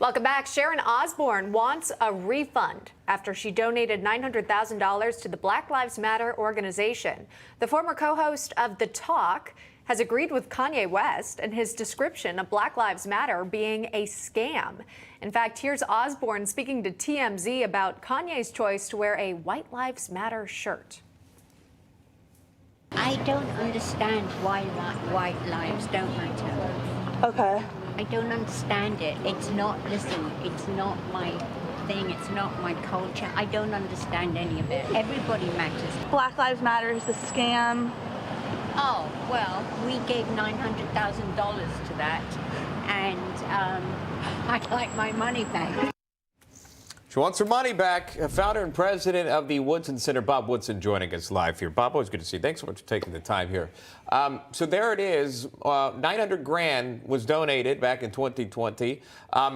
Welcome back. Sharon Osborne wants a refund after she donated $900,000 to the Black Lives Matter organization. The former co-host of The Talk has agreed with Kanye West and his description of Black Lives Matter being a scam. In fact, here's Osborne speaking to TMZ about Kanye's choice to wear a White Lives Matter shirt. I don't understand why white lives don't matter. Okay. I don't understand it. It's not, listen, it's not my thing. It's not my culture. I don't understand any of it. Everybody matters. Black Lives Matter is a scam. Oh, well, we gave $900,000 to that, and I'd like my money back. She wants her money back. Founder and president of the Woodson Center, Bob Woodson, joining us live here. Bob, always good to see you. Thanks so much for taking the time here. So there it is. 900 grand was donated back in 2020.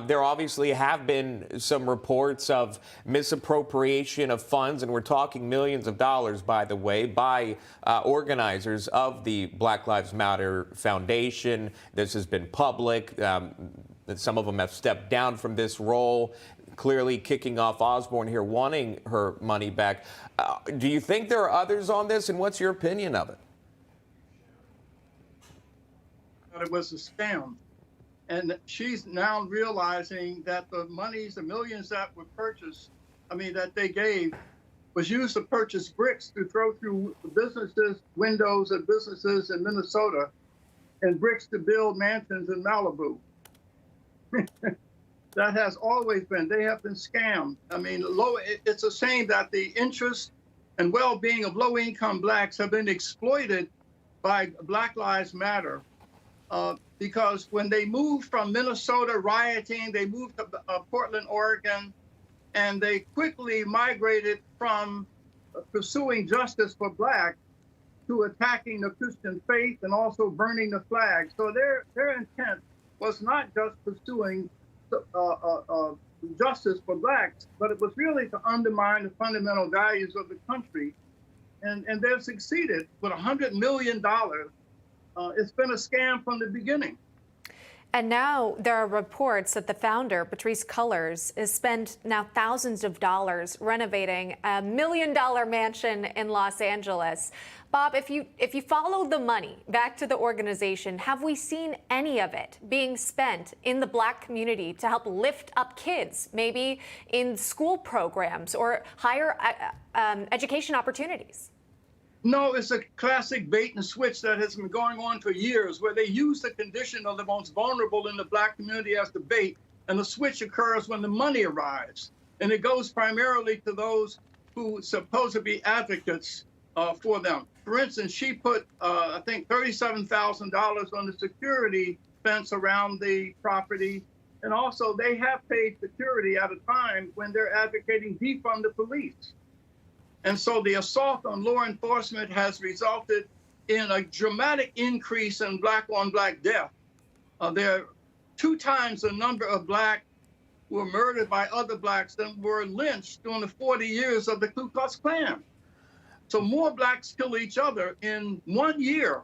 There obviously have been some reports of misappropriation of funds, and we're talking millions of dollars, by the way, by organizers of the Black Lives Matter Foundation. This has been public. Some of them have stepped down from this role. Clearly kicking off Osborne here, wanting her money back. Do you think there are others on this, and what's your opinion of it? It was a scam. And she's now realizing that the monies, the millions that were purchased, that they gave, was used to purchase bricks to throw through businesses, windows of businesses in Minnesota, and bricks to build mansions in Malibu. That has always been. They have been scammed. It's a shame that the interest and well-being of low-income blacks have been exploited by Black Lives Matter. Because when they moved from Minnesota rioting, they moved to Portland, Oregon, and they quickly migrated from pursuing justice for blacks to attacking the Christian faith and also burning the flag. So their intent was not just pursuing justice for blacks, but it was really to undermine the fundamental values of the country. And they've succeeded with $100 million. It's been a scam from the beginning. And now there are reports that the founder, Patrisse Cullors, has spent now thousands of dollars renovating a $1 million mansion in Los Angeles. Bob, if you follow the money back to the organization, have we seen any of it being spent in the black community to help lift up kids, maybe in school programs or higher education opportunities? No, it's a classic bait and switch that has been going on for years, where they use the condition of the most vulnerable in the black community as the bait, and the switch occurs when the money arrives. And it goes primarily to those who supposed to be advocates for them. For instance, she put, I think, $37,000 on the security fence around the property. And also, they have paid security at a time when they're advocating defund the police. And so the assault on law enforcement has resulted in a dramatic increase in black-on-black death. There are 2 times the number of blacks who were murdered by other blacks than were lynched during the 40 years of the Ku Klux Klan. So more blacks kill each other in 1 year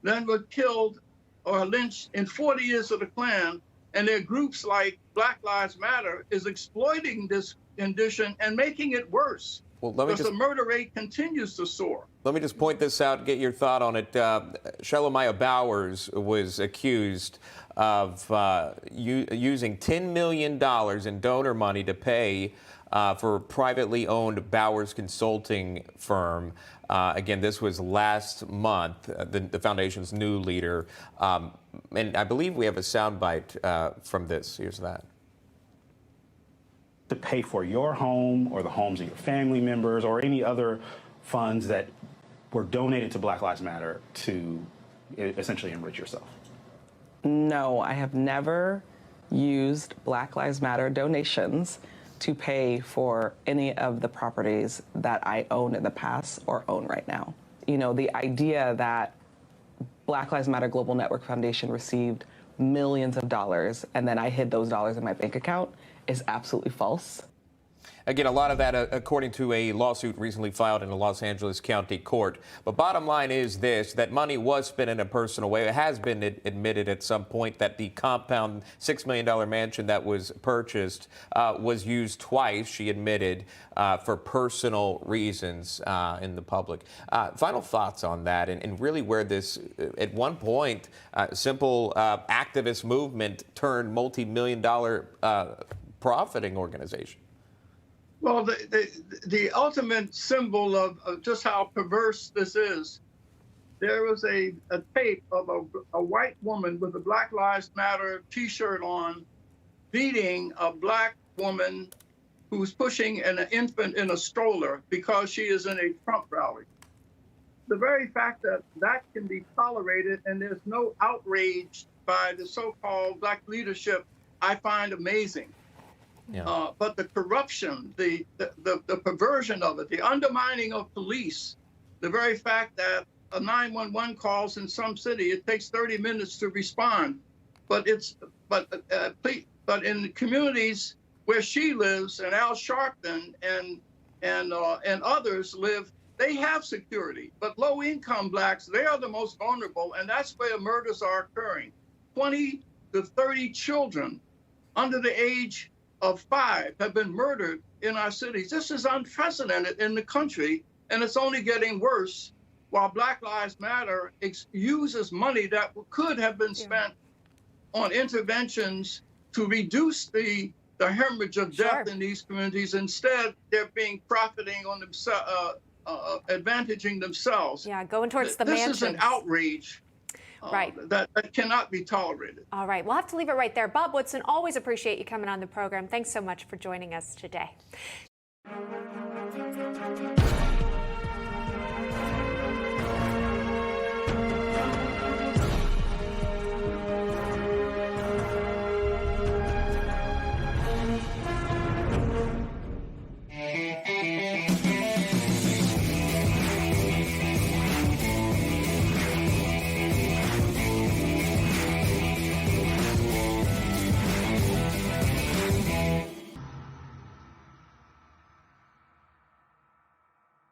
than were killed or lynched in 40 years of the Klan. And there are groups like Black Lives Matter is exploiting this condition and making it worse. Well, because the murder rate continues to soar. Let me just point this out and get your thought on it. Shelomaya Bowers was accused of using $10 million in donor money to pay for a privately owned Bowers consulting firm. Again, this was last month, the foundation's new leader. And I believe we have a soundbite from this. Here's that. To pay for your home or the homes of your family members or any other funds that were donated to Black Lives Matter to essentially enrich yourself? No, I have never used Black Lives Matter donations to pay for any of the properties that I owned in the past or own right now. You know, the idea that Black Lives Matter Global Network Foundation received millions of dollars and then I hid those dollars in my bank account is absolutely false. Again, a lot of that, according to a lawsuit recently filed in a Los Angeles County court. But bottom line is this, that money was spent in a personal way. It has been admitted at some point that the compound $6 million mansion that was purchased was used twice, she admitted, for personal reasons in the public. Final thoughts on that and really where this, at one point, simple activist movement turned multi-million-dollar profiting organization. Well, the ultimate symbol of just how perverse this is, there was a tape of a white woman with a Black Lives Matter T-shirt on beating a black woman who's pushing an infant in a stroller because she is in a Trump rally. The very fact that that can be tolerated and there's no outrage by the so-called black leadership, I find amazing. Yeah. But the corruption, the perversion of it, the undermining of police, the very fact that a 911 calls in some city, it takes 30 minutes to respond. But in the communities where she lives and Al Sharpton and others live, they have security. But low-income blacks, they are the most vulnerable, and that's where murders are occurring. 20 to 30 children under the age of 5 have been murdered in our cities. This is unprecedented in the country, and it's only getting worse while Black Lives Matter uses money that could have been spent on interventions to reduce the hemorrhage of death in these communities. Instead, they're being profiting on themselves, advantaging themselves. Yeah, going towards the mansions. mansions. This is an outrage. Right. That cannot be tolerated. All right. We'll have to leave it right there. Bob Woodson, always appreciate you coming on the program. Thanks so much for joining us today.